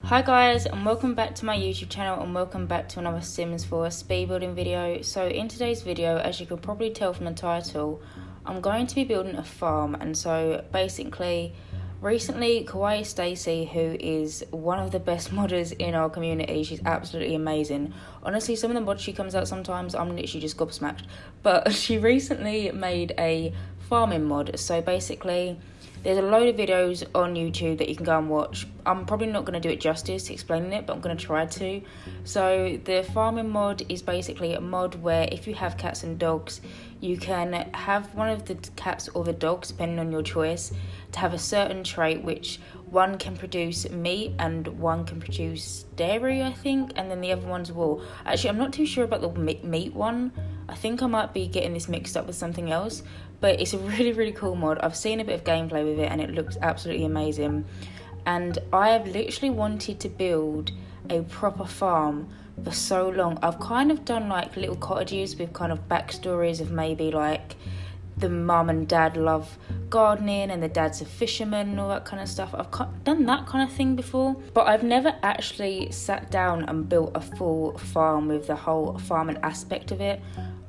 Hi guys, and welcome back to my YouTube channel, and welcome back to another Sims 4 speed building video. So in today's video, as you can probably tell from the title, I'm going to be building a farm. And so basically, recently KawaiiStacie, who is one of the best modders in our community, she's absolutely amazing. Honestly, some of the mods she comes out sometimes, I'm literally just gobsmacked. But she recently made a farming mod. So basically, there's a load of videos on YouTube that you can go and watch. I'm probably not going to do it justice explaining it, but I'm going to try to. So the farming mod is basically a mod where if you have cats and dogs, you can have one of the cats or the dogs, depending on your choice, to have a certain trait, which one can produce meat and one can produce dairy, I think, and then the other ones will. Actually, I'm not too sure about the meat one. I think I might be getting this mixed up with something else, but it's a really cool mod. I've seen a bit of gameplay with it and it looks absolutely amazing. And I have literally wanted to build a proper farm for so long. I've kind of done like little cottages with kind of backstories of maybe like the mum and dad love gardening and the dad's a fisherman and all that kind of stuff. I've done that kind of thing before, but I've never actually sat down and built a full farm with the whole farming aspect of it.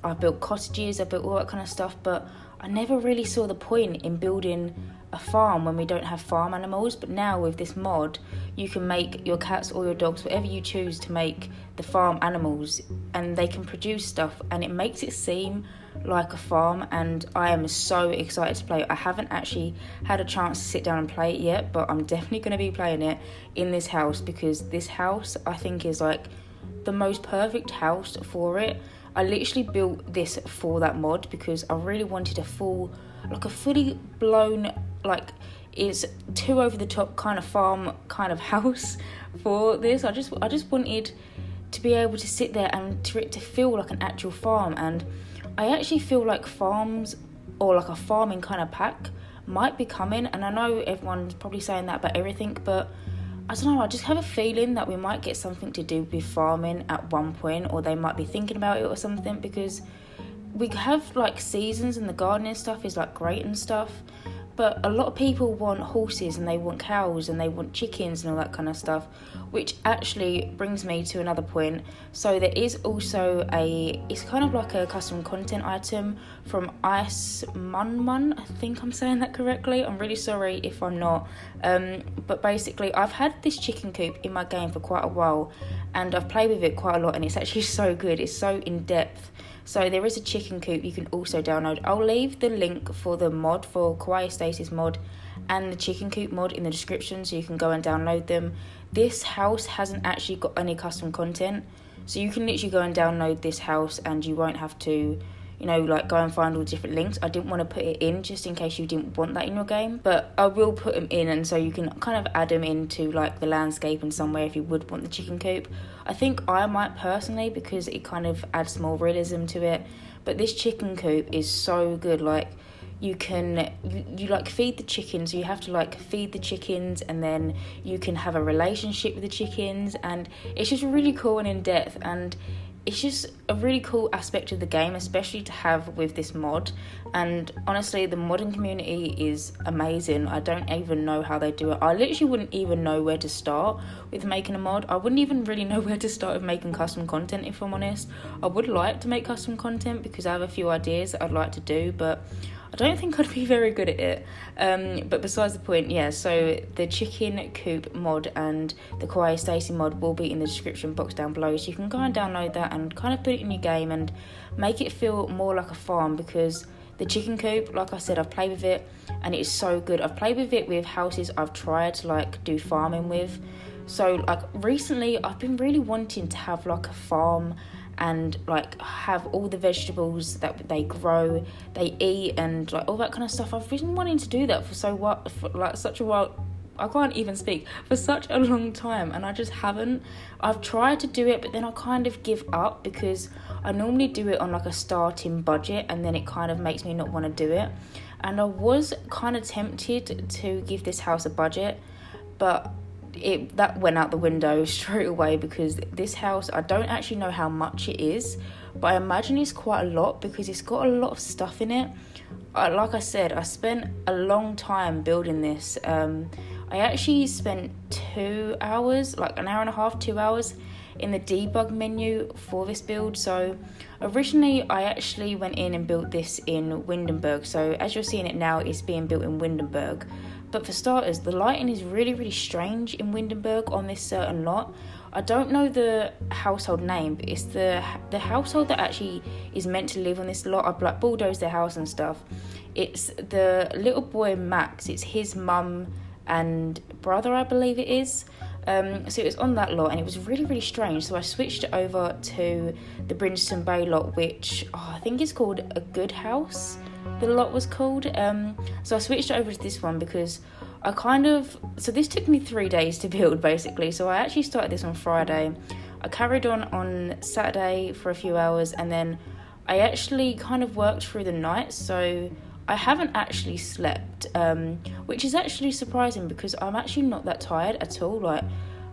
I've built cottages, I've built all that kind of stuff, but I never really saw the point in building a farm when we don't have farm animals. But now with this mod, you can make your cats or your dogs, whatever you choose to make the farm animals, and they can produce stuff, and it makes it seem like a farm. And I am so excited to play it. I haven't actually had a chance to sit down and play it yet, but I'm definitely going to be playing it in this house, because this house I think is like the most perfect house for it. I literally built this for that mod because I really wanted a fully blown, like, it's too over the top kind of farm kind of house for this. I just wanted to be able to sit there and for it to feel like an actual farm. And I actually feel like farms, or like a farming kind of pack, might be coming. And I know everyone's probably saying that about everything, but I don't know, I just have a feeling that we might get something to do with farming at one point, or they might be thinking about it or something, because we have like seasons and the gardening stuff is like great and stuff, but a lot of people want horses and they want cows and they want chickens and all that kind of stuff, which actually brings me to another point. So there is also it's kind of like a custom content item from IceMunMun. I think I'm saying that correctly. I'm really sorry if I'm not. But basically, I've had this chicken coop in my game for quite a while, and I've played with it quite a lot, and it's actually so good. It's so in-depth. So there is a chicken coop you can also download. I'll leave the link for the mod, for KawaiiStacie's mod and the chicken coop mod, in the description, so you can go and download them. This house hasn't actually got any custom content, so you can literally go and download this house and you won't have to, you know, like go and find all the different links. I didn't want to put it in just in case you didn't want that in your game, but I will put them in, and so you can kind of add them into like the landscape and somewhere if you would want the chicken coop. I think I might personally, because it kind of adds more realism to it. But this chicken coop is so good. Like, you can you like feed the chickens, so you have to like feed the chickens, and then you can have a relationship with the chickens, and it's just really cool and in depth, and it's just a really cool aspect of the game, especially to have with this mod. And honestly, the modding community is amazing. I don't even know how they do it. I literally wouldn't even know where to start with making a mod. I wouldn't even really know where to start with making custom content, if I'm honest. I would like to make custom content because I have a few ideas that I'd like to do, but I don't think I'd be very good at it. But besides the point, yeah, so the chicken coop mod and the KawaiiStacie mod will be in the description box down below, so you can go and download that and kind of put it in your game and make it feel more like a farm. Because the chicken coop, like I said, I've played with it and it is so good. I've played with it with houses I've tried to like do farming with. So like recently I've been really wanting to have like a farm and like have all the vegetables that they grow, they eat, and like all that kind of stuff. I've been wanting to do that for such a while. I can't even speak, for such a long time, and I just haven't. I've tried to do it, but then I kind of give up because I normally do it on like a starting budget, and then it kind of makes me not want to do it. And I was kind of tempted to give this house a budget, but that went out the window straight away, because this house, I don't actually know how much it is, but I imagine it's quite a lot because it's got a lot of stuff in it. Like I said, I spent a long time building this. I actually spent 2 hours, like an hour and a half, 2 hours in the debug menu for this build. So originally I actually went in and built this in Windenburg. So as you're seeing it now, it's being built in Windenburg. But for starters, the lighting is really strange in Windenburg on this certain lot. I don't know the household name, but it's the household that actually is meant to live on this lot. I've like bulldozed their house and stuff. It's the little boy Max. It's his mum and brother, I believe it is. So it was on that lot, and it was really strange. So I switched it over to the Brindleton Bay lot, which I think is called A Good House. The lot was called. So I switched it over to this one because so this took me 3 days to build basically. So I actually started this on Friday. I carried on Saturday for a few hours, and then I actually kind of worked through the night. So I haven't actually slept, which is actually surprising because I'm actually not that tired at all. Like,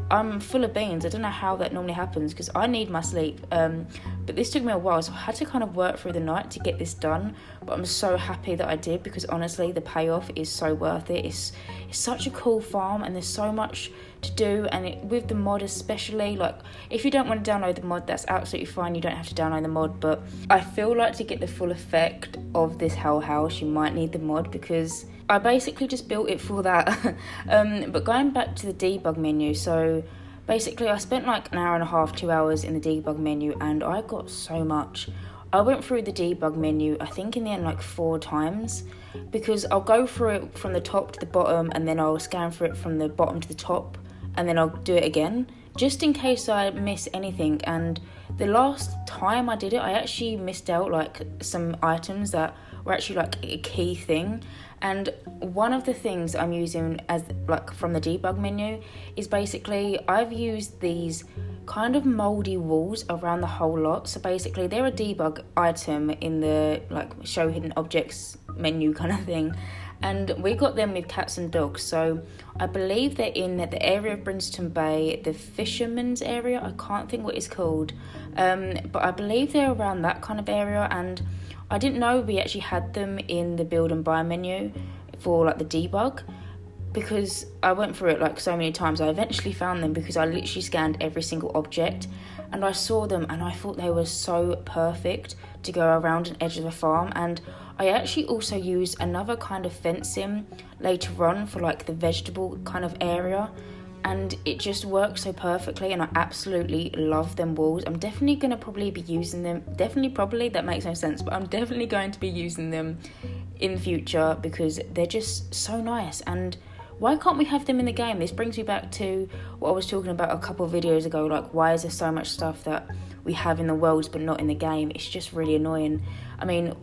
I'm full of beans. I don't know how that normally happens because I need my sleep. But this took me a while, so I had to kind of work through the night to get this done. But I'm so happy that I did because honestly, the payoff is so worth it. It's such a cool farm, and there's so much to do, and with the mod especially, like if you don't want to download the mod, that's absolutely fine. You don't have to download the mod, but I feel like to get the full effect of this whole house, you might need the mod because I basically just built it for that. But going back to the debug menu, so basically I spent like an hour and a half, 2 hours in the debug menu, and I got so much. I went through the debug menu, I think in the end like 4 times, because I'll go through it from the top to the bottom, and then I'll scan through it from the bottom to the top, and then I'll do it again, just in case I miss anything. And the last time I did it, I actually missed out like some items that were actually like a key thing. And one of the things I'm using as like from the debug menu is basically I've used these kind of moldy walls around the whole lot. So basically they're a debug item in the like show hidden objects menu kind of thing, and we got them with cats and dogs. So I believe they're in the area of Brindleton Bay, the fisherman's area. I can't think what it's called, but I believe they're around that kind of area. And I didn't know we actually had them in the build and buy menu for like the debug, because I went through it like so many times. I eventually found them because I literally scanned every single object, and I saw them, and I thought they were so perfect to go around an edge of a farm. And I actually also used another kind of fencing later on for like the vegetable kind of area, and it just works so perfectly, and I absolutely love them walls. I'm definitely going to probably be using them, that makes no sense, but I'm definitely going to be using them in future because they're just so nice. And why can't we have them in the game? This brings me back to what I was talking about a couple of videos ago, like why is there so much stuff that we have in the worlds but not in the game? It's just really annoying. I mean,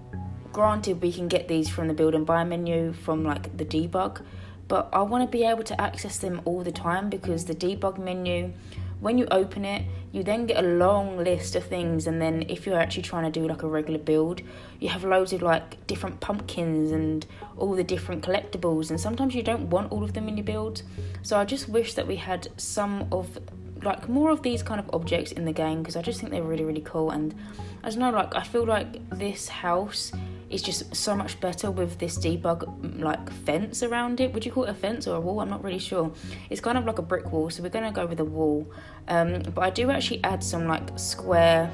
granted, we can get these from the build and buy menu from like the debug, but I want to be able to access them all the time, because the debug menu, when you open it, you then get a long list of things, and then if you're actually trying to do like a regular build, you have loads of like different pumpkins and all the different collectibles, and sometimes you don't want all of them in your build. So I just wish that we had some of like more of these kind of objects in the game, because I just think they're really cool. And I don't know, like I feel like this house is just so much better with this debug like fence around it. Would you call it a fence or a wall? I'm not really sure. It's kind of like a brick wall, so we're going to go with a wall. But I do actually add some like square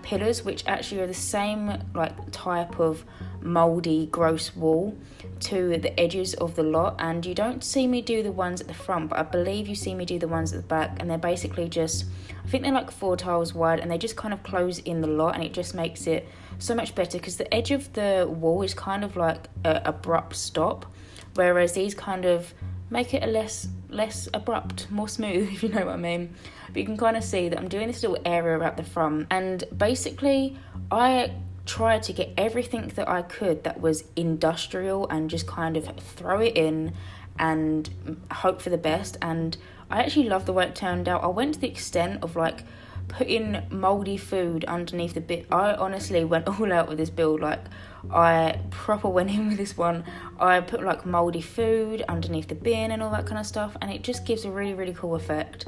pillars, which actually are the same like type of moldy gross wall to the edges of the lot. And you don't see me do the ones at the front, but I believe you see me do the ones at the back, and they're basically just, I think they're like 4 tiles wide, and they just kind of close in the lot, and it just makes it so much better because the edge of the wall is kind of like a abrupt stop, whereas these kind of make it a less abrupt, more smooth, if you know what I mean. But you can kind of see that I'm doing this little area at the front, and basically I tried to get everything that I could that was industrial and just kind of throw it in and hope for the best. And I actually love the way it turned out. I went to the extent of like putting moldy food underneath the bit. I honestly went all out with this build. Like I proper went in with this one. I put like moldy food underneath the bin and all that kind of stuff, and it just gives a really cool effect.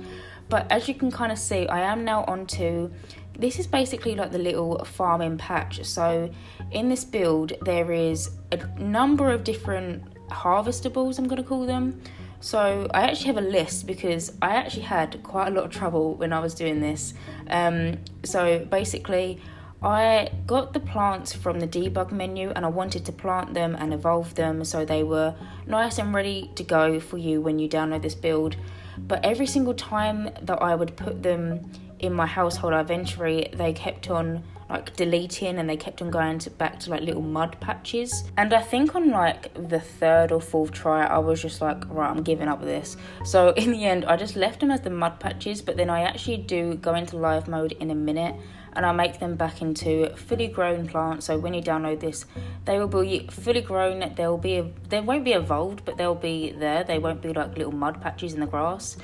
But as you can kind of see, I am now onto, this is basically like the little farming patch. So in this build there is a number of different harvestables, I'm going to call them. So I actually have a list because I actually had quite a lot of trouble when I was doing this. So basically, I got the plants from the debug menu and I wanted to plant them and evolve them so they were nice and ready to go for you when you download this build. But every single time that I would put them in my household inventory, they kept on like deleting and they kept on going back to like little mud patches. And I think on like the third or fourth try, I was just like, right, I'm giving up with this. So in the end, I just left them as the mud patches, but then I actually do go into live mode in a minute and I make them back into fully grown plants. So when you download this, they will be fully grown. They won't be evolved, but they'll be there. They won't be like little mud patches in the grass.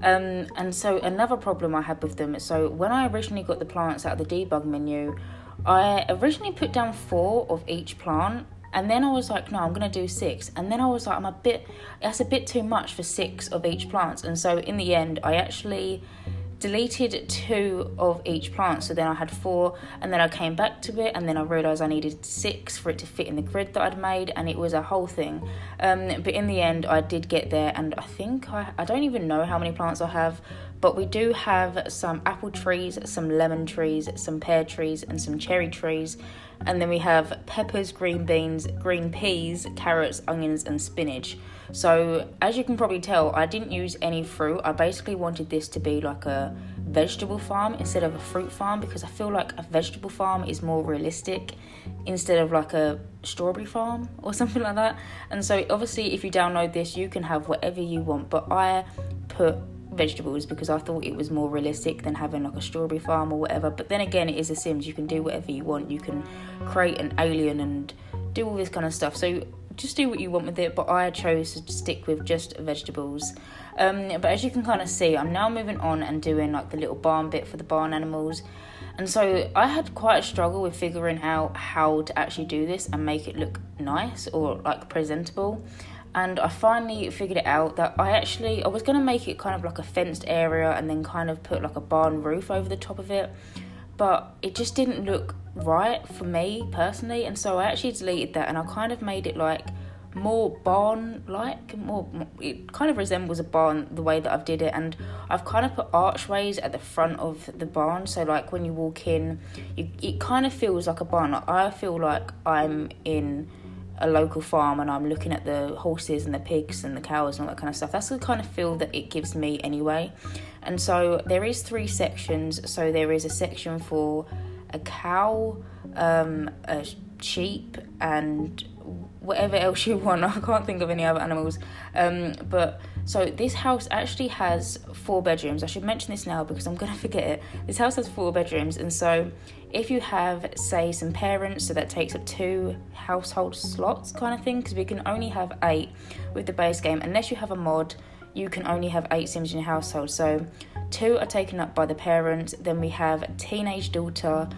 And so another problem I had with them, so when I originally got the plants out of the debug menu, I originally put down 4 of each plant, and then I was like, no, I'm going to do 6. And then I was like, that's a bit too much for 6 of each plant. And so in the end, I actually deleted 2 of each plant, so then I had 4, and then I came back to it and then I realised I needed 6 for it to fit in the grid that I'd made, and it was a whole thing. But in the end I did get there, and I think I don't even know how many plants I have, but we do have some apple trees, some lemon trees, some pear trees and some cherry trees, and then we have peppers, green beans, green peas, carrots, onions and spinach. So as you can probably tell, I didn't use any fruit. I basically wanted this to be like a vegetable farm instead of a fruit farm, because I feel like a vegetable farm is more realistic instead of like a strawberry farm or something like that. And so obviously if you download this, you can have whatever you want, but I put vegetables because I thought it was more realistic than having like a strawberry farm or whatever. But then again, it is a Sims, you can do whatever you want. You can create an alien and do all this kind of stuff, so just do what you want with it, but I chose to stick with just vegetables. But as you can kind of see, I'm now moving on and doing like the little barn bit for the barn animals. And so I had quite a struggle with figuring out how to actually do this and make it look nice or like presentable. And I finally figured it out that I was going to make it kind of like a fenced area and then kind of put like a barn roof over the top of it, but it just didn't look right for me personally, and so I actually deleted that and I kind of made it like more barn-like, it kind of resembles a barn the way that I've did it, and I've kind of put archways at the front of the barn, so like when you walk in, it kind of feels like a barn. Like, I feel like I'm in a local farm and I'm looking at the horses and the pigs and the cows and all that kind of stuff. That's the kind of feel that it gives me anyway. And so there is 3 sections. So there is a section for a cow, a sheep and whatever else you want. I can't think of any other animals. But so this house actually has 4 bedrooms. I should mention this now because I'm going to forget it. This house has 4 bedrooms, and so if you have, say, some parents, so that takes up 2 household slots kind of thing, because we can only have 8 with the base game. Unless you have a mod, you can only have 8 Sims in your household. So 2 are taken up by the parents. Then we have a teenage daughter,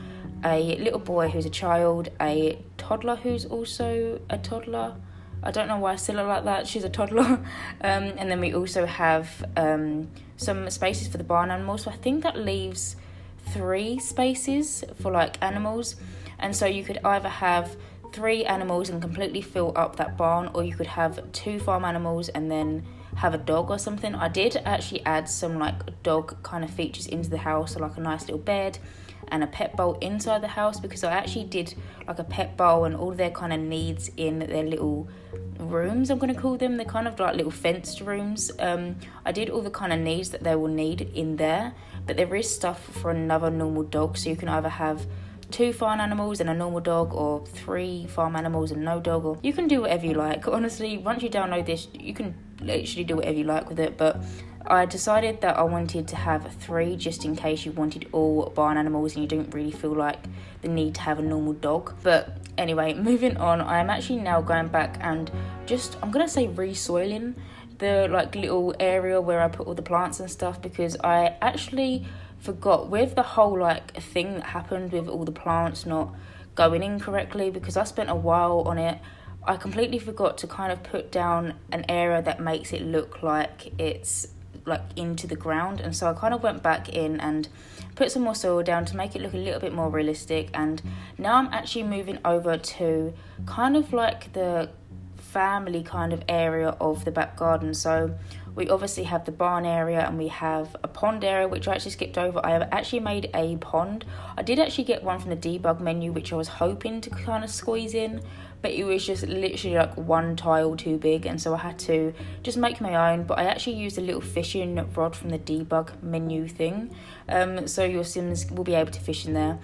a little boy who's a child, a toddler who's also a toddler. I don't know why I still look like that. She's a toddler. And then we also have some spaces for the barn animals. So I think that leaves 3 spaces for like animals. And so you could either have 3 animals and completely fill up that barn, or you could have 2 farm animals and then have a dog or something. I did actually add some like dog kind of features into the house, so like a nice little bed and a pet bowl inside the house, because I actually did like a pet bowl and all their kind of needs in their little rooms, I'm going to call them. They're kind of like little fenced rooms. I did all the kind of needs that they will need in there, but there is stuff for another normal dog, so you can either have 2 farm animals and a normal dog, or 3 farm animals and no dog, or you can do whatever you like. Honestly, once you download this, you can literally do whatever you like with it, but I decided that I wanted to have 3 just in case you wanted all barn animals and you didn't really feel like the need to have a normal dog. But anyway, moving on, I'm actually now going back and I'm gonna say re-soiling the like little area where I put all the plants and stuff, because I actually forgot with the whole like thing that happened with all the plants not going in correctly, because I spent a while on it. I completely forgot to kind of put down an area that makes it look like it's like into the ground, and so I kind of went back in and put some more soil down to make it look a little bit more realistic. And now I'm actually moving over to kind of like the family kind of area of the back garden. So we obviously have the barn area and we have a pond area, which I actually skipped over. I have actually made a pond. I did actually get one from the debug menu, which I was hoping to kind of squeeze in, but it was just literally like one tile too big, and so I had to just make my own. But I actually used a little fishing rod from the debug menu thing, so your Sims will be able to fish in there.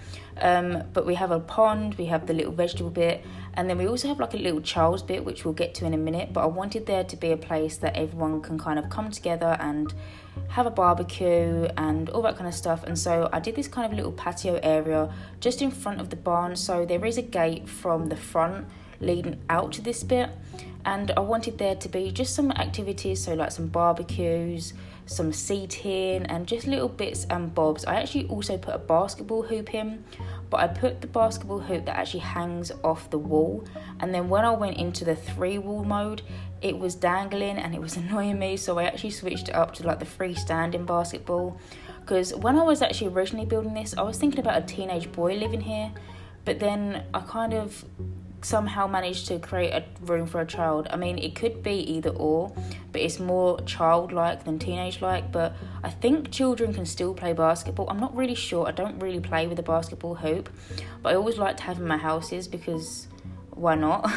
But we have a pond, we have the little vegetable bit, and then we also have like a little child's bit, which we'll get to in a minute. But I wanted there to be a place that everyone can kind of come together and have a barbecue and all that kind of stuff. And so I did this kind of little patio area just in front of the barn. So there is a gate from the front leading out to this bit, and I wanted there to be just some activities, so like some barbecues, some seating, and just little bits and bobs. I actually also put a basketball hoop in, but I put the basketball hoop that actually hangs off the wall, and then when I went into the 3-wall mode, it was dangling and it was annoying me, so I actually switched it up to like the freestanding basketball. Because when I was actually originally building this, I was thinking about a teenage boy living here, but then I kind of somehow managed to create a room for a child. I mean, it could be either or, but it's more childlike than teenage-like. But I think children can still play basketball. I'm not really sure. I don't really play with a basketball hoop, but I always like to have in my houses because why not?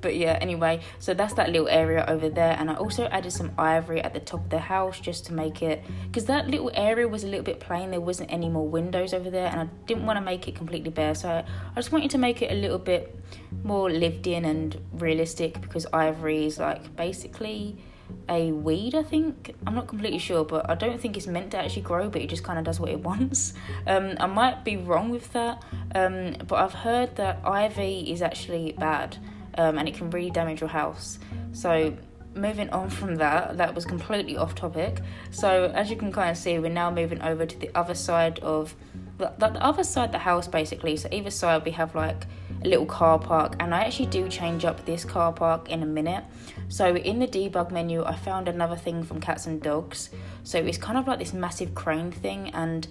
But yeah, anyway, so that's that little area over there. And I also added some ivory at the top of the house just to make it, because that little area was a little bit plain, there wasn't any more windows over there, and I didn't want to make it completely bare, so I just wanted to make it a little bit more lived in and realistic, because ivory is like basically a weed, I think. I'm not completely sure, but I don't think it's meant to actually grow, but it just kind of does what it wants. I might be wrong with that, but I've heard that ivy is actually bad, and it can really damage your house. So moving on from that was completely off topic. So as you can kind of see, we're now moving over to the other side of the other side of the house, basically. So either side we have like a little car park, and I actually do change up this car park in a minute. So in the debug menu, I found another thing from Cats and Dogs. So it's kind of like this massive crane thing, and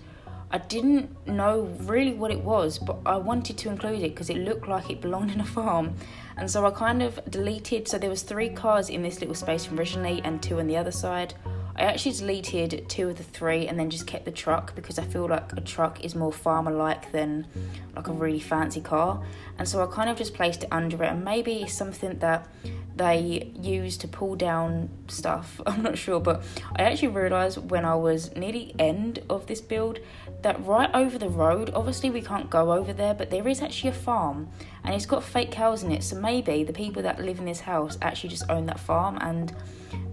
I didn't know really what it was, but I wanted to include it because it looked like it belonged in a farm. And so I kind of deleted, so there was 3 cars in this little space originally and 2 on the other side. I actually deleted 2 of the 3 and then just kept the truck, because I feel like a truck is more farmer-like than like a really fancy car. And so I kind of just placed it under it, and maybe it's something that they use to pull down stuff, I'm not sure. But I actually realised when I was near the end of this build that right over the road, obviously we can't go over there, but there is actually a farm, and it's got fake cows in it. So maybe the people that live in this house actually just own that farm, and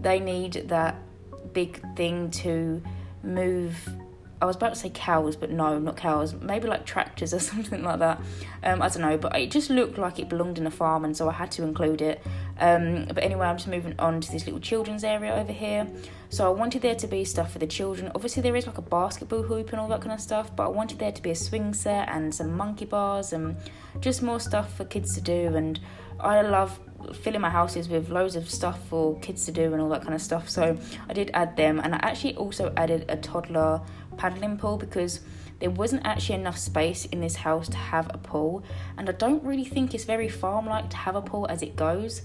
they need that big thing to move. I was about to say cows, but no, not cows, maybe like tractors or something like that. I don't know, but it just looked like it belonged in a farm, and so I had to include it. But anyway, I'm just moving on to this little children's area over here. So I wanted there to be stuff for the children. Obviously there is like a basketball hoop and all that kind of stuff, but I wanted there to be a swing set and some monkey bars and just more stuff for kids to do. And I love filling my houses with loads of stuff for kids to do and all that kind of stuff, so I did add them. And I actually also added a toddler paddling pool, because there wasn't actually enough space in this house to have a pool, and I don't really think it's very farm-like to have a pool as it goes.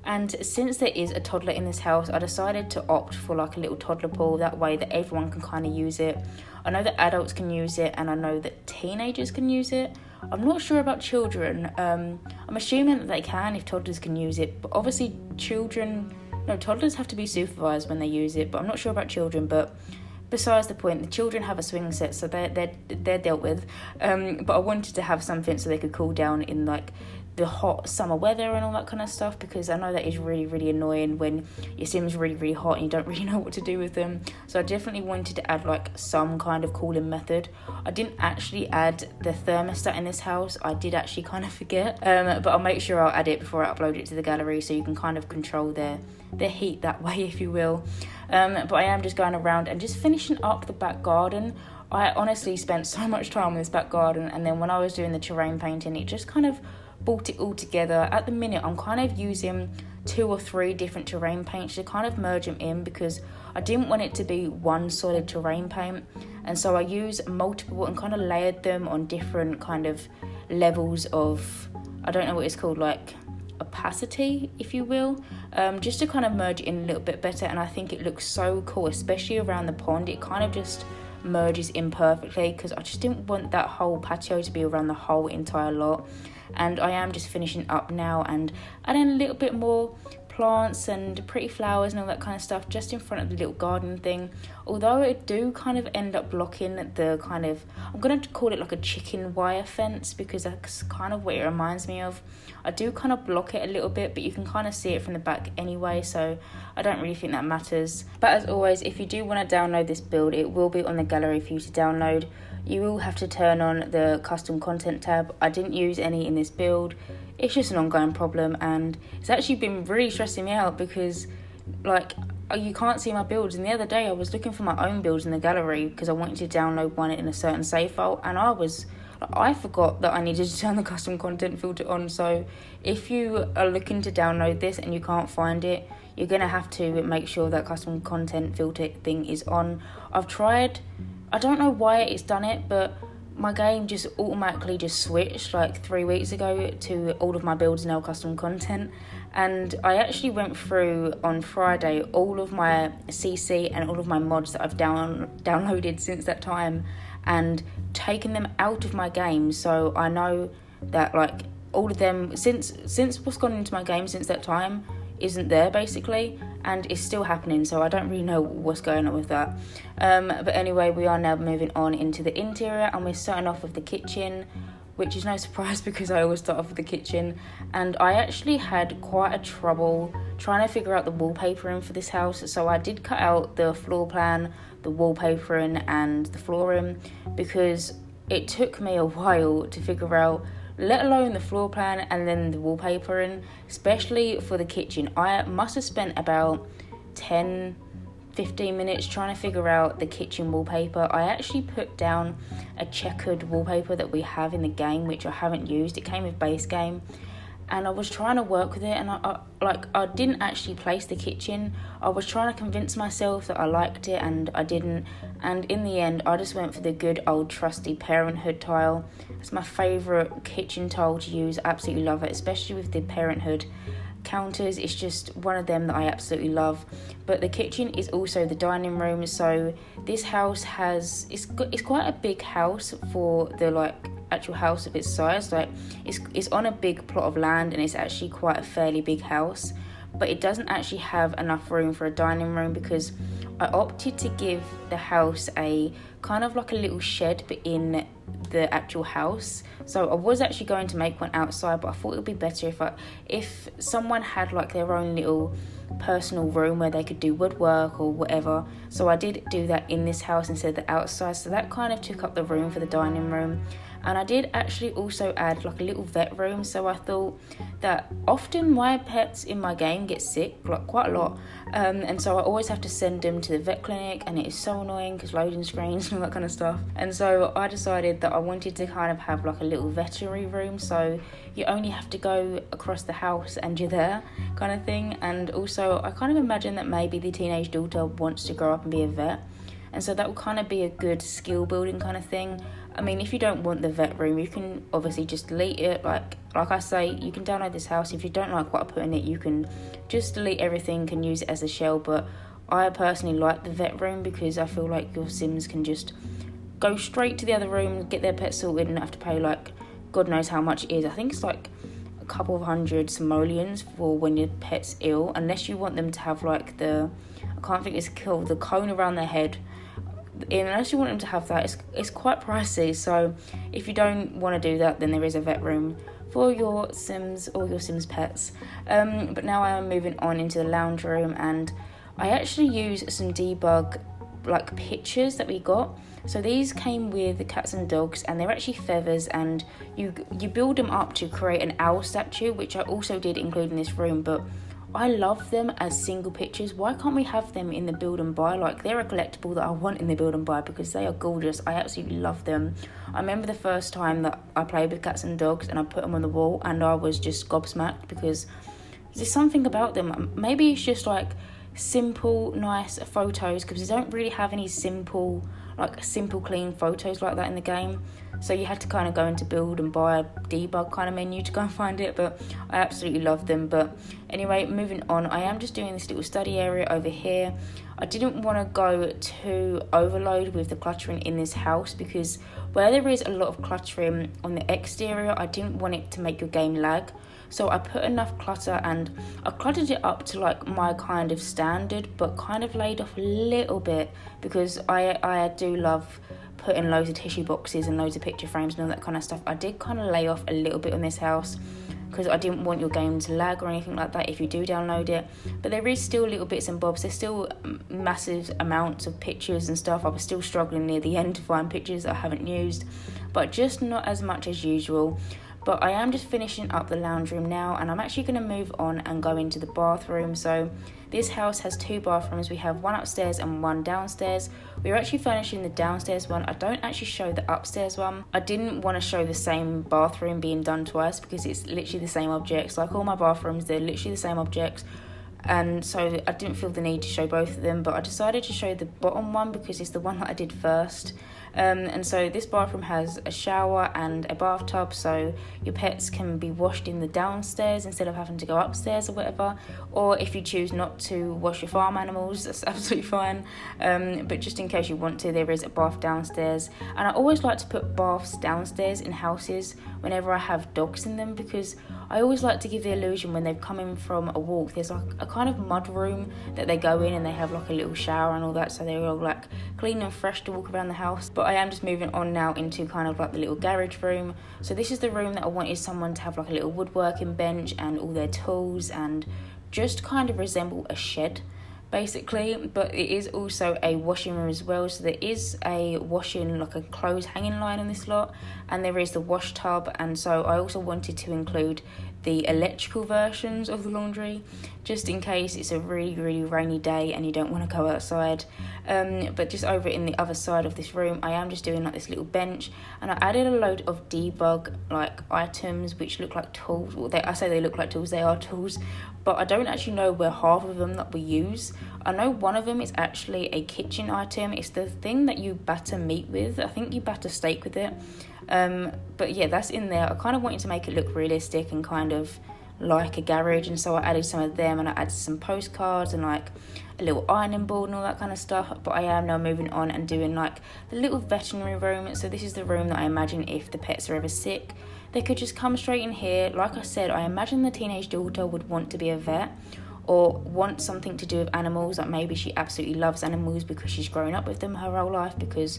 And since there is a toddler in this house, I decided to opt for like a little toddler pool, that way that everyone can kind of use it. I know that adults can use it, and I know that teenagers can use it. I'm not sure about children. I'm assuming that they can if toddlers can use it, but obviously toddlers have to be supervised when they use it, but I'm not sure about children. But besides the point, the children have a swing set, so they're dealt with. But I wanted to have something so they could cool down in like the hot summer weather and all that kind of stuff, because I know that is really, really annoying when your Sim's really, really hot and you don't really know what to do with them. So I definitely wanted to add like some kind of cooling method. I didn't actually add the thermostat in this house. I did actually kind of forget, but I'll make sure I'll add it before I upload it to the gallery, so you can kind of control their heat that way, if you will. But I am just going around and just finishing up the back garden. I honestly spent so much time in this back garden, and then when I was doing the terrain painting, it just kind of brought it all together. At the minute, I'm kind of using 2 or 3 different terrain paints to kind of merge them in, because I didn't want it to be one solid terrain paint, and so I used multiple and kind of layered them on different kind of levels of, I don't know what it's called, like opacity, if you will, just to kind of merge it in a little bit better. And I think it looks so cool, especially around the pond. It kind of just merges in perfectly, because I just didn't want that whole patio to be around the whole entire lot. And I am just finishing up now and adding a little bit more plants and pretty flowers and all that kind of stuff just in front of the little garden thing, although it do kind of end up blocking the kind of, I'm going to call it like a chicken wire fence, because that's kind of what it reminds me of. I do kind of block it a little bit, but you can kind of see it from the back anyway, so I don't really think that matters. But as always, if you do want to download this build, it will be on the gallery for you to download. You will have to turn on the custom content tab. I didn't use any in this build. It's just an ongoing problem, and it's actually been really stressing me out because, like, you can't see my builds. And the other day I was looking for my own builds in the gallery because I wanted to download one in a certain save file, and I forgot that I needed to turn the custom content filter on. So if you are looking to download this and you can't find it, you're going to have to make sure that custom content filter thing is on. I've tried, I don't know why it's done it, but my game just automatically just switched like 3 weeks ago to all of my builds now custom content. And I actually went through on Friday all of my CC and all of my mods that I've downloaded since that time and taken them out of my game. So I know that like all of them since what's gone into my game since that time isn't there basically, and it's still happening, so I don't really know what's going on with that. But anyway, we are now moving on into the interior, and we're starting off with the kitchen, which is no surprise because I always start off with the kitchen. And I actually had quite a trouble trying to figure out the wallpapering for this house, so I did cut out the floor plan, the wallpapering and the flooring, because it took me a while to figure out, let alone the floor plan and then the wallpapering, especially for the kitchen. I must have spent about 10-15 minutes trying to figure out the kitchen wallpaper. I actually put down a checkered wallpaper that we have in the game, which I haven't used. It came with base game, and I was trying to work with it, and I didn't actually place the kitchen. I was trying to convince myself that I liked it, and I didn't. And in the end, I just went for the good old trusty Parenthood tile. It's my favourite kitchen tile to use. I absolutely love it, especially with the Parenthood counters. It's just one of them that I absolutely love. But the kitchen is also the dining room, so this house has, it's quite a big house for the like actual house of its size. Like it's on a big plot of land, and it's actually quite a fairly big house, but it doesn't actually have enough room for a dining room because I opted to give the house a kind of like a little shed but in the actual house. So I was actually going to make one outside, but I thought it would be better if someone had like their own little personal room where they could do woodwork or whatever. So I did do that in this house instead of the outside, so that kind of took up the room for the dining room. And I did actually also add like a little vet room, so I thought that often my pets in my game get sick, like quite a lot, and so I always have to send them to the vet clinic, and it is so annoying because loading screens and all that kind of stuff. And so I decided that I wanted to kind of have like a little veterinary room, so you only have to go across the house and you're there kind of thing. And also I kind of imagine that maybe the teenage daughter wants to grow up and be a vet, and so that will kind of be a good skill building kind of thing. I mean, if you don't want the vet room, you can obviously just delete it. Like I say, you can download this house. If you don't like what I put in it, you can just delete everything and use it as a shell. But I personally like the vet room because I feel like your Sims can just go straight to the other room, get their pet sorted, and not have to pay like God knows how much it is. I think it's like a couple of hundred simoleons for when your pet's ill, unless you want them to have like I can't think it's called, the cone around their head. Unless you want them to have that, it's quite pricey. So if you don't want to do that, then there is a vet room for your Sims or your Sims pets. But now I am moving on into the lounge room, and I actually use some debug like pictures that we got. So these came with the cats and dogs, and they're actually feathers, and you build them up to create an owl statue, which I also did include in this room. But I love them as single pictures. Why can't we have them in the build and buy? Like, they're a collectible that I want in the build and buy because they are gorgeous. I absolutely love them. I remember the first time that I played with cats and dogs and I put them on the wall, and I was just gobsmacked because there's something about them. Maybe it's just like simple, nice photos, because we don't really have any simple clean photos like that in the game. so you had to kind of go into build and buy a debug kind of menu to go and find it, but I absolutely love them. But anyway, moving on, I am just doing this little study area over here. I didn't want to go too overload with the cluttering in this house, because where there is a lot of cluttering on the exterior, I didn't want it to make your game lag. So I put enough clutter, and I cluttered it up to like my kind of standard, but kind of laid off a little bit, because I do love putting loads of tissue boxes and loads of picture frames and all that kind of stuff. I did kind of lay off a little bit on this house, because I didn't want your game to lag or anything like that if you do download it. But there is still little bits and bobs. There's still massive amounts of pictures and stuff. I was still struggling near the end to find pictures I haven't used, but just not as much as usual. But I am just finishing up the lounge room now, and I'm actually going to move on and go into the bathroom. So this house has 2 bathrooms. We have one upstairs and one downstairs. We're actually furnishing the downstairs one. I don't actually show the upstairs one. I didn't want to show the same bathroom being done twice, because it's literally the same objects. Like all my bathrooms, they're literally the same objects. And so I didn't feel the need to show both of them, but I decided to show the bottom one because it's the one that I did first. And so this bathroom has a shower and a bathtub, so your pets can be washed in the downstairs instead of having to go upstairs or whatever. Or if you choose not to wash your farm animals, that's absolutely fine. But just in case you want to, there is a bath downstairs. And I always like to put baths downstairs in houses whenever I have dogs in them, because I always like to give the illusion when they've come in from a walk, there's like a kind of mud room that they go in, and they have like a little shower and all that, so they're all like clean and fresh to walk around the house. But I am just moving on now into kind of like the little garage room. So this is the room that I wanted someone to have like a little woodworking bench and all their tools, and just kind of resemble a shed basically. But it is also a washing room as well, so there is a washing, like a clothes hanging line in this lot, and there is the wash tub. And so I also wanted to include the electrical versions of the laundry, just in case it's a really rainy day and you don't want to go outside. But just over in the other side of this room, I am just doing like this little bench, and I added a load of debug like items which look like tools. Well, I say they look like tools, they are tools, but I don't actually know where half of them that we use. I know one of them is actually a kitchen item. It's the thing that you batter meat with. I think you batter steak with it. But yeah, that's in there. I kind of wanted to make it look realistic and kind of like a garage, and so I added some of them, and I added some postcards and like a little ironing board and all that kind of stuff. But I am now moving on and doing like the little veterinary room. So this is the room that I imagine if the pets are ever sick, they could just come straight in here. Like I said, I imagine the teenage daughter would want to be a vet, or want something to do with animals. Like maybe she absolutely loves animals because she's grown up with them her whole life, because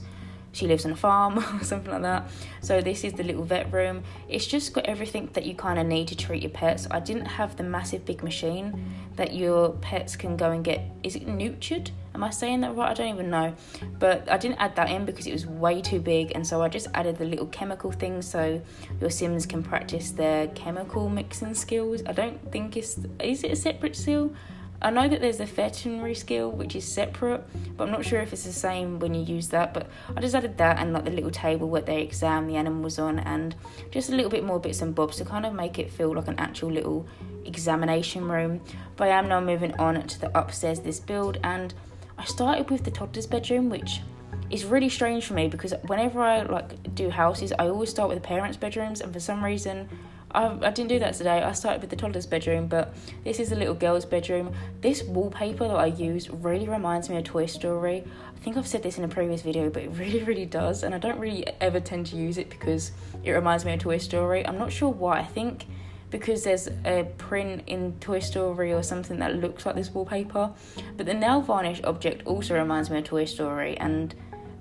she lives on a farm or something like that. So this is the little vet room. It's just got everything that you kind of need to treat your pets. I didn't have the massive big machine that your pets can go and get. Is it nurtured? Am I saying that right? I don't even know. But I didn't add that in because it was way too big, and so I just added the little chemical thing so your Sims can practice their chemical mixing skills. I don't think is it a separate skill? I know that there's a veterinary skill which is separate, but I'm not sure if it's the same when you use that. But I just added that, and like the little table where they examine the animals on, and just a little bit more bits and bobs to kind of make it feel like an actual little examination room. But I am now moving on to the upstairs of this build, and I started with the toddler's bedroom, which is really strange for me because whenever I like do houses, I always start with the parents' bedrooms, and for some reason I didn't do that today. I started with the toddler's bedroom, but this is the little girl's bedroom. This wallpaper that I use really reminds me of Toy Story. I think I've said this in a previous video, but it really does, and I don't really ever tend to use it because it reminds me of Toy Story. I'm not sure why. I think because there's a print in Toy Story or something that looks like this wallpaper. But the nail varnish object also reminds me of Toy Story, and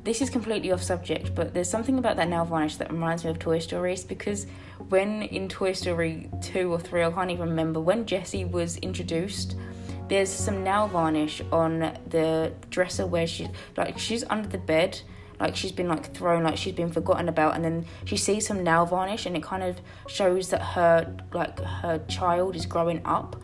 this is completely off subject, but there's something about that nail varnish that reminds me of Toy Story. It's because when in Toy Story 2 or 3, I can't even remember, when Jessie was introduced, there's some nail varnish on the dresser where she's under the bed, like she's been like thrown, like she's been forgotten about, and then she sees some nail varnish, and it kind of shows that her child is growing up.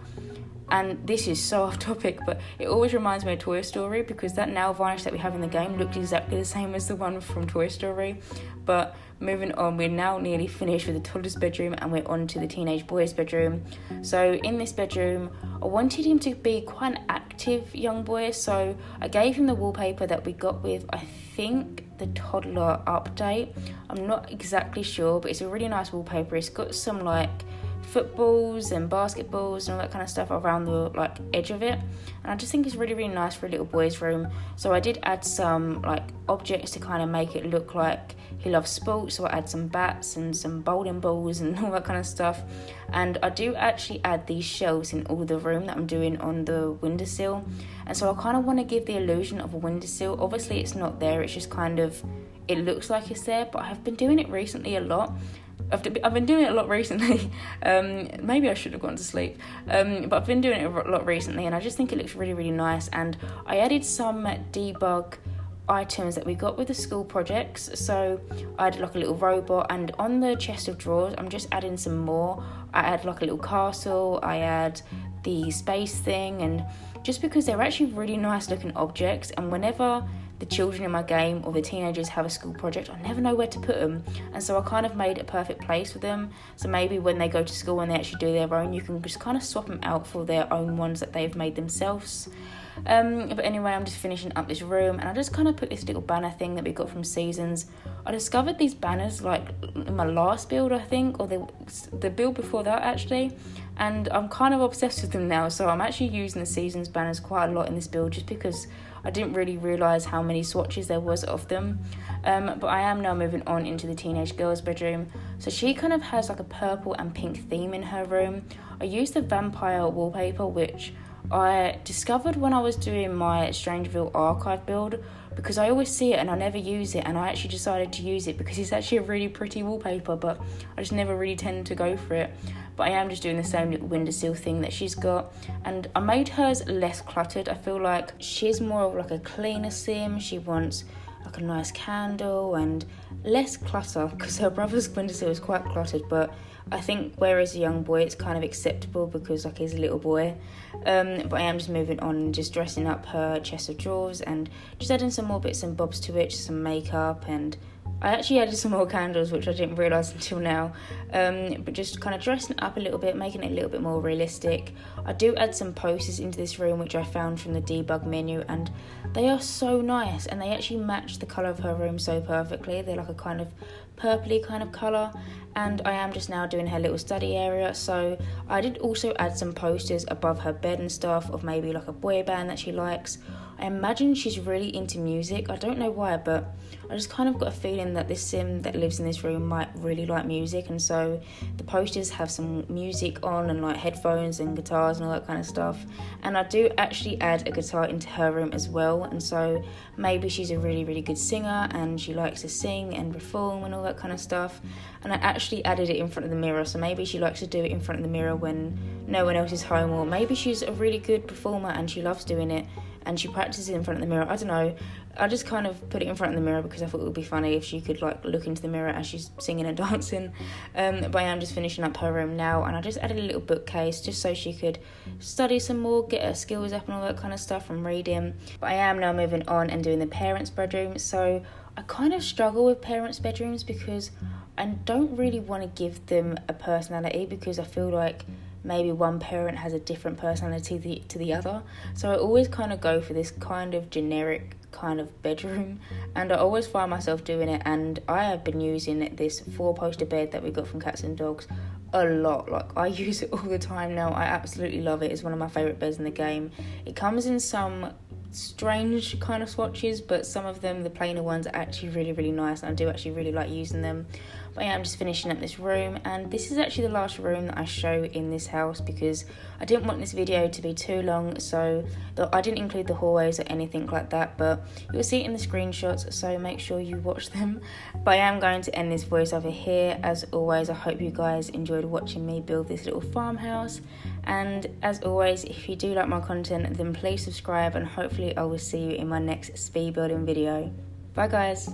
And this is so off topic, but it always reminds me of Toy Story because that nail varnish that we have in the game looks exactly the same as the one from Toy Story. But moving on, we're now nearly finished with the toddler's bedroom, and we're on to the teenage boy's bedroom. So in this bedroom, I wanted him to be quite an active young boy, so I gave him the wallpaper that we got with, I think the Toddler update. I'm not exactly sure, but it's a really nice wallpaper. It's got some like footballs and basketballs and all that kind of stuff around the like edge of it, and I just think it's really, really nice for a little boy's room. So I did add some like objects to kind of make it look like he loves sports. So I add some bats and some bowling balls and all that kind of stuff. And I do actually add these shelves in all the room that I'm doing on the windowsill, and so I kind of want to give the illusion of a windowsill. Obviously it's not there, it's just kind of, it looks like it's there, but I have been doing it recently a lot. I've been doing it a lot recently. Maybe I should have gone to sleep, but I've been doing it a lot recently, and I just think it looks really, really nice. And I added some debug items that we got with the school projects. So I added like a little robot, and on the chest of drawers I'm just adding some more. I add like a little castle, I add the space thing, and just because they're actually really nice looking objects, and whenever the children in my game or the teenagers have a school project, I never know where to put them, and so I kind of made a perfect place for them. So maybe when they go to school and they actually do their own, you can just kind of swap them out for their own ones that they've made themselves. But anyway, I'm just finishing up this room, and I just kind of put this little banner thing that we got from Seasons. I discovered these banners like in my last build, I think, or the build before that actually, and I'm kind of obsessed with them now. So I'm actually using the Seasons banners quite a lot in this build, just because I didn't really realise how many swatches there was of them. But I am now moving on into the teenage girl's bedroom. So she kind of has like a purple and pink theme in her room. I used the vampire wallpaper, which I discovered when I was doing my StrangerVille archive build, because I always see it and I never use it, and I actually decided to use it because it's actually a really pretty wallpaper, but I just never really tend to go for it. But I am just doing the same little windowsill thing that she's got, and I made hers less cluttered. I feel like she's more of like a cleaner sim. She wants like a nice candle and less clutter, because her brother's windowsill is quite cluttered, but I think whereas a young boy it's kind of acceptable because like he's a little boy. But I am just moving on and just dressing up her chest of drawers and just adding some more bits and bobs to it, some makeup, and I actually added some more candles, which I didn't realise until now, but just kind of dressing it up a little bit, making it a little bit more realistic. I do add some posters into this room, which I found from the debug menu, and they are so nice, and they actually match the colour of her room so perfectly. They're like a kind of purpley kind of colour, and I am just now doing her little study area. So I did also add some posters above her bed and stuff of maybe like a boy band that she likes. I imagine she's really into music. I don't know why, but I just kind of got a feeling that this sim that lives in this room might really like music, and so the posters have some music on and like headphones and guitars and all that kind of stuff. And I do actually add a guitar into her room as well, and so maybe she's a really, really good singer and she likes to sing and perform and all that kind of stuff. And I actually added it in front of the mirror, so maybe she likes to do it in front of the mirror when no one else is home, or maybe she's a really good performer and she loves doing it and she practices in front of the mirror. I don't know. I just kind of put it in front of the mirror because I thought it would be funny if she could like look into the mirror as she's singing and dancing. But I am just finishing up her room now, and I just added a little bookcase just so she could study some more, get her skills up and all that kind of stuff from reading. But I am now moving on and doing the parents' bedroom. So I kind of struggle with parents' bedrooms because I don't really want to give them a personality, because I feel like maybe one parent has a different personality to the other. So I always kind of go for this kind of generic kind of bedroom, and I always find myself doing it. And I have been using this 4-poster bed that we got from Cats and Dogs a lot. Like, I use it all the time now. I absolutely love it. It's one of my favourite beds in the game. It comes in some strange kind of swatches, but some of them, the plainer ones, are actually really, really nice, and I do actually really like using them. But yeah, I'm just finishing up this room, and this is actually the last room that I show in this house because I didn't want this video to be too long, so I didn't include the hallways or anything like that, but you'll see it in the screenshots, so make sure you watch them. But I am going to end this voiceover here. As always, I hope you guys enjoyed watching me build this little farmhouse, and as always, if you do like my content, then please subscribe, and hopefully I will see you in my next speed building video. Bye guys.